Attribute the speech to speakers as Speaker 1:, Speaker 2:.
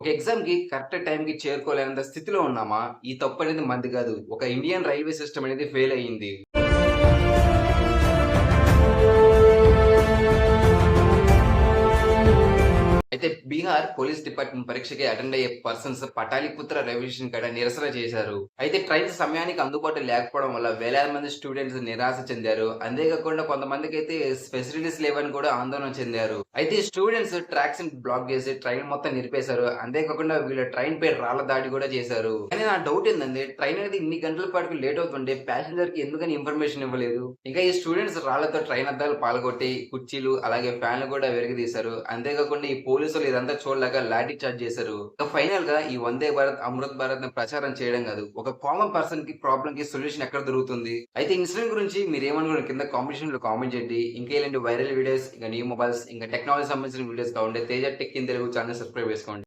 Speaker 1: ఒక ఎగ్జామ్‌కి కరెక్ట్ టైంకి చేరుకోలేనంత స్థితిలో ఉన్నామా? ఈ తప్పనేది మనది గాదు. ఒక ఇండియన్ రైల్వే సిస్టమ్ అనేది ఫెయిల్ అయ్యింది. అయితే బీహార్ పోలీస్ డిపార్ట్‌మెంట్ పరీక్షకి అటెండ్ అయ్యే పర్సన్స్ పటాలిపుత్ర రెవల్యూషన్ కాడ నిరసన చేశారు. అయితే ట్రైన్ సమయానికి అందుబాటులో లేకపోవడం వల్ల వేలాది మంది స్టూడెంట్స్ నిరాశ చెందారు. అంతేకాకుండా కొంతమందికైతే ఫెసిలిటీస్ లేవని కూడా ఆందోళన చెందారు. అయితే ఈ స్టూడెంట్స్ ట్రాక్స్‌ని బ్లాక్ చేసి ట్రైన్ మొత్తం నిలిపేశారు. అంతేకాకుండా వీళ్ళ ట్రైన్‌పై రాళ్ల దాడి కూడా చేశారు. కానీ నా డౌట్ ఏందంటే ట్రైన్ అనేది ఇన్ని గంటల పాటు లేట్ అవుతుంటే ప్యాసింజర్‌కి ఎందుకని ఇన్ఫర్మేషన్ ఇవ్వలేదు? ఇంకా ఈ స్టూడెంట్స్ రాళ్లతో ట్రైన్ అద్దాలు పగలగొట్టి కుర్చీలు అలాగే ఫ్యాన్‌లు కూడా విరగదీశారు. అంతేకాకుండా ఈ పోలీసులు ఇదంతా చూడలేక లాఠీ చార్జ్ చేశారు. ఇక ఫైనల్‌గా ఈ వందే భారత్, అమృత్ భారత్‌ని ప్రచారం చేయడం కాదు. ఒక కామన్ పర్సన్‌కి ప్రాబ్లమ్‌కి సొల్యూషన్ ఎక్కడ దొరుకుతుంది? అయితే ఈ ఇన్సిడెంట్ గురించి మీరేమనుకున్నారు కింద కామెంట్ సెక్షన్‌లో కామెంట్ చేయండి. ఇంకా ఇలాంటి వైరల్ వీడియోస్, ఇంకా న్యూ మొబైల్స్, ఇంకా టెక్నాలజీ సంబంధించిన వీడియోస్ కావాలంటే Teja tech in Telugu channel subscribe చేసుకోండి.